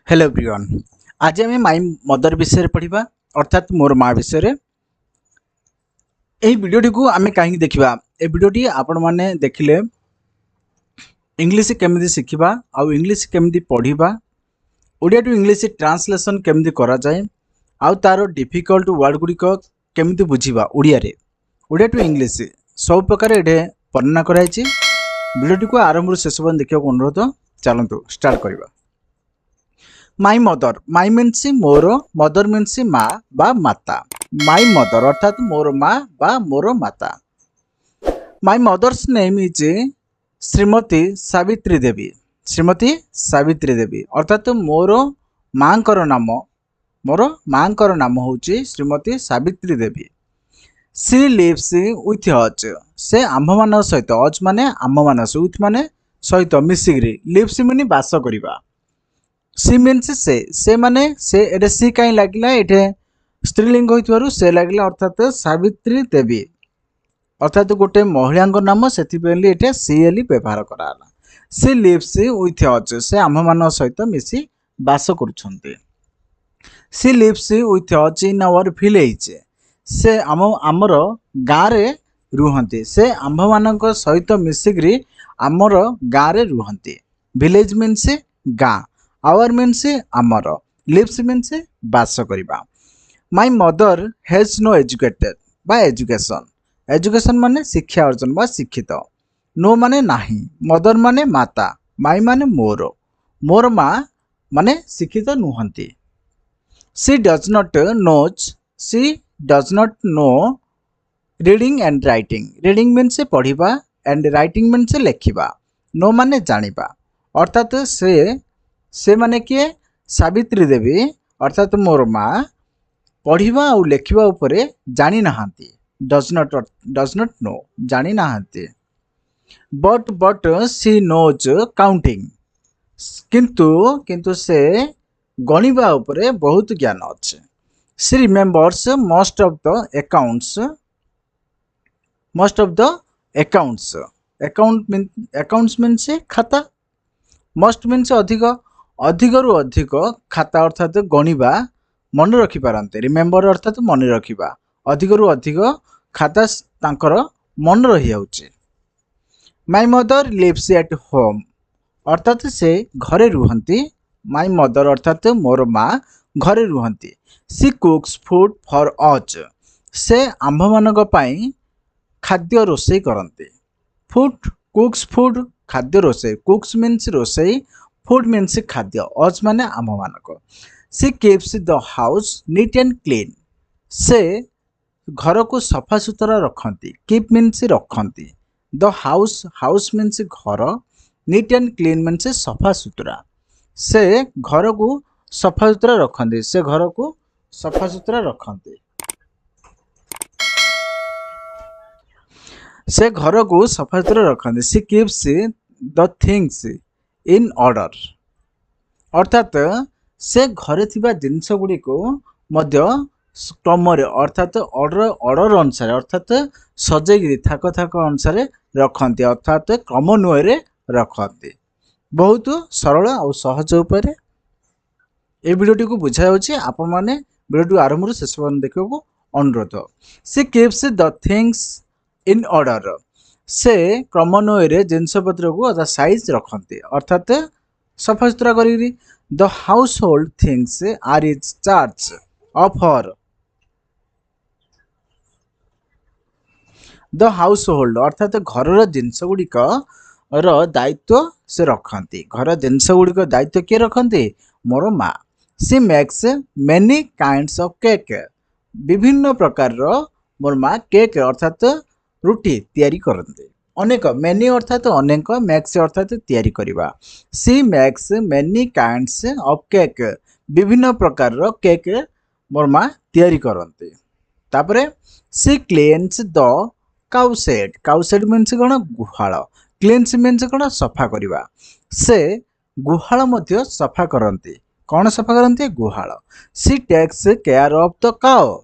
Hello everyone. आज आम my mother विषय पढ़ा अर्थात मोर माँ विषय। यही वीडियोटी को आम कहीं देखा ए वीडियोटी आपण मैंने देखिले इंग्लिश केमिति शिखिबा आउ इंग्लिश केमिति पढ़िबा ओडिया टू इंग्लिश ट्रांसलेशन केमिति करा जाए आउ तार डिफिकल्ट वर्ड गुड़िक केमिति बुझिबा ओडिया टू इंग्लिश सब प्रकार ये वर्णना कराई। वीडियोटी को आरंभ शेष पर्यंत देखा अनुरोध। चलतु स्टार्ट करवा। My mother, my means more, mother means माँ बा माता। माई मदर अर्थात मोर माँ बा मोर माता। My mother's name is Shrimati Savitri Devi. Shrimati Savitri Devi अर्थात मोर माँ नाम हूँ Shrimati Savitri Devi. She lives with us, से आम्भ मान सहित, अज माने आम्भ मान, विथ माने सहित मिसिकी, लिव्स माने बास करवा। सी मीन्स से माने से एटे सी कहीं लगिला एटे स्त्रीलिंग होइतबारु से लगिला अर्थात सावित्री देवी अर्थात गोटे महिला नाम से एटे सी एली व्यवहार कराला। सी लिव्स विथ अज, से आम्भ मान सहित मिसी बास करुछन्ते। She lives with us in our village, से आमर गाँव रे रुहंती, से आम्भ मानक सहित मिसिकी आमर गाँव रे रुहंती। विलेज मीन्स गाँ, आवर मीन्स आमर, लिव्स मीन्स बास करवा। My mother has no educated बा एजुकेशन, एजुकेशन माने शिक्षा अर्जन बा शिक्षित। नो माने नाही, मदर माने माता, माई माने मोर, मोर माँ माने शिक्षित नुहंती। She does not knows, she does not know reading and writing. Reading means पढ़िबा एंड राइटिंग मीन्स लेखिबा। नो माने जानिबा अर्थात से माने किए सावित्री देवी अर्थात मोर माँ पढ़िबा और लेखिबा उपरे जानी नाहांती। डज नॉट नो, जानी नाहांती। बट सी नोज काउंटिंग, किंतु से गणिबा उपरे बहुत ज्ञान अच्छे। She remembers most of the accounts, accounts means खाता। मोस्ट मीन्स अधिक, अधिकरु अधिक खाता अर्थात गणिबा मन रखि पारंते। रिमेम्बर अर्थात मन रखिबा, अधिकरु अधिक खाता तांकर मन रही जाउची। My mother lives at home अर्थात से घरे रुहंती। माई मदर अर्थात मोर माँ घरे रुहंती। सी कुक्स फूड फॉर अज, से आम्भ मानक पई खाद्य रोषेई करंती। कुक्स फूड खाद्य रोषेई, कुक्स मीन्स रोषेई, फूड मीन्स खाद्य, अज माने आम्भ मानक। She keeps the house neat and clean, से घर को सफा सुतरा रखती। कीप मीन्स रखती। द हाउस मीन्स घर, नीट एंड क्लीन मीन्स सफा सुतरा, से घर को सफा सुतरा रखती, से घर को सफा सुतरा रखती, से घर को सफा सुतरा रखती। She keeps the things in order अर्थात से घरे थिबा जिनस गुड़ी को मध्य क्रम अर्थात ऑर्डर अनुसार अर्थात सजेगिरी थाक थाक अनुसार रखती अर्थात क्रमान्वय रखती। बहुत सरल और सहज उपाय ए वीडियोटी को बुझा जाउछि। आपण माने वीडियोटी आरंभ शेष पर्यंत देखा अनुरोध। She keeps the things in order, से क्रमान्वय जिनपतर को अर्थात साइज रखती अर्थात सफा सुतरा करी। The household things are is charge of her, the household अर्थात घर जिनस गुड़िक दायित्व से रखती। घर जिनस गुड़िक दायित्व किए रखती? मोर माँ। She makes many kinds of cake, विभिन्न प्रकार मोर माँ केक अर्थात रुटी तैयारी करते। अनेक, मेनी अर्थात अनेक, मेक्स अर्थात तैयारी करवा। She makes many kinds of cake, विभिन्न प्रकार केक मोर माँ तैयारी करते। तापरे she cleans the cowshed, cowshed means कौन? गुहाल। क्लीन्स मीन्स कौन? सफा करवा। से गुहाल मध्य सफा करती। कौन सफा करती? गुहाल। She takes care of the cow,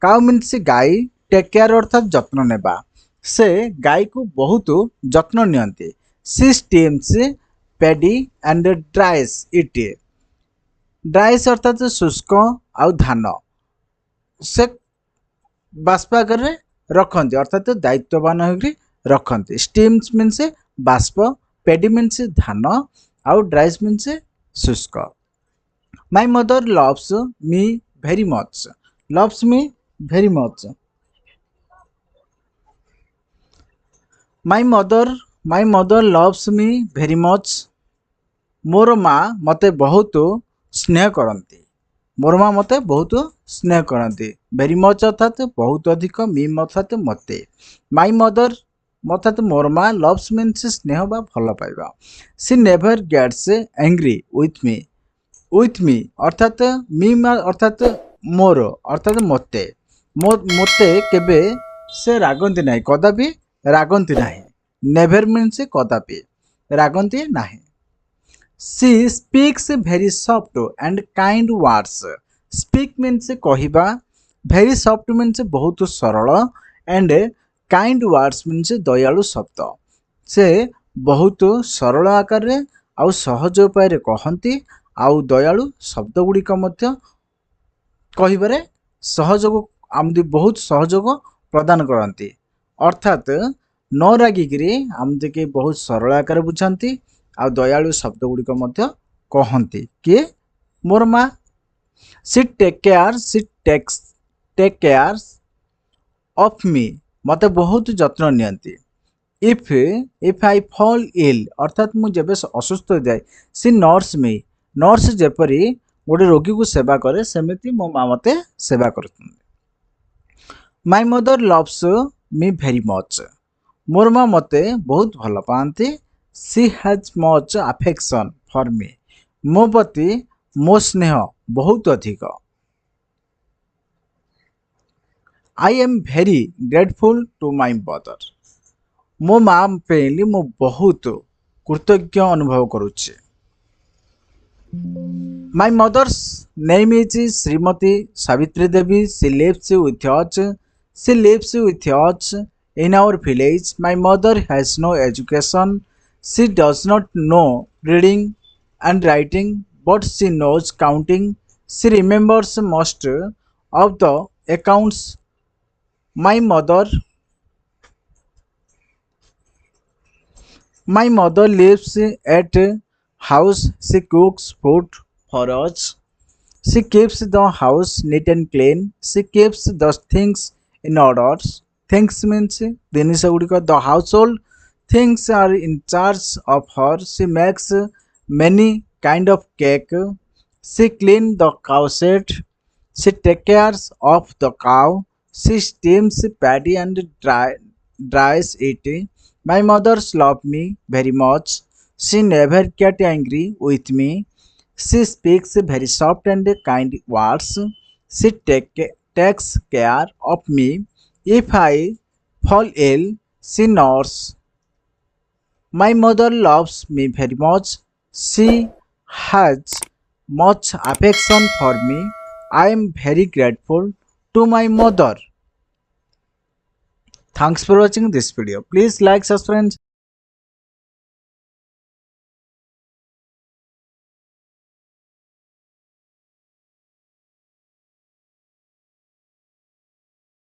cow means गाई, टेक केयर अर्थात जत्न नेबा, से गाई को बहुत जत्न नियंती। She steams paddy and dries it, dries अर्थात शुष्क आउ धान से बाष्प आकार रखती अर्थात दायित्ववान होकर रखती। स्टीम्स मीन्स बाष्प, पेडी मीन्स धान, आउ ड्राइस मीन्स शुष्क। My mother loves me very much, loves me very much. My mother loves me very much. मोर माँ मते बहुत स्नेह करती, मोर माँ मते बहुत स्नेह करती। वेरी मच अर्थात बहुत अधिक, मी अर्थात मते। माय मदर अर्थात मोर माँ, लव्स मीन्स स्नेह बा भल पाइबा। She never gets angry with me अर्थात मी अर्थात मोर अर्थात मते, मते केबे से रागंती नहीं, कदापि रागंती नहीं। नेभर मीन्स कदापि, रागंती नहीं। She speaks very soft and kind words. Speak means कहवा, भेरी सॉफ्ट मीन्स बहुत सरल, एंड काइंड वर्ड्स मीन्स दयालु शब्द। से बहुत सरल आकार आउ सहज उपाय कहती, आउ दयालु शब्द गुड़िक कहबारे सहयोग आमदी बहुत सहयोग प्रदान करती। अर्थात न रागिकी आमदी के बहुत सरल आकार बुझाती, आ दयालु शब्द गुड़िक कहती किए मोर माँ। सी टेक केयर ऑफ मी मते बहुत जत्न नियंती। इफ आई फॉल इल अर्थात मु जेबे असुस्थ हो जाए, सी नर्स मी, नर्स जेपरी गोटे रोगी को सेवा करे सेमिति मो माँ मते सेवा करती। My mother loves me very much, मोर माँ मते बहुत भल पाती। She has much affection for me, मो प्रति मो स्नेह बहुत अधिक। I am very grateful to my mother, मो माँ पे मो बहुत कृतज्ञ अनुभव करुच्चे। My mother's name is Shrimati Savitri Devi, she lives with us, she lives with us in our village. My mother has no education, she does not know reading and writing, but she knows counting. She remembers most of the accounts. My mother My mother lives at house. She cooks food for us. She keeps the house neat and clean. She keeps the things in order. Things means ଜିନିଷ ଗୁଡ଼ିକ, the household things are in charge of her. She makes many kind of cake. She cleans the cow shed. She takes care of the cow. She steams paddy and dries it. My mothers love me very much. She never get angry with me. She speaks very soft and kind words. She takes care of me. If I fall ill, she nurses. My mother loves me very much. She has much affection for me. I am very grateful to my mother. Thanks for watching this video. Please like, subscribe.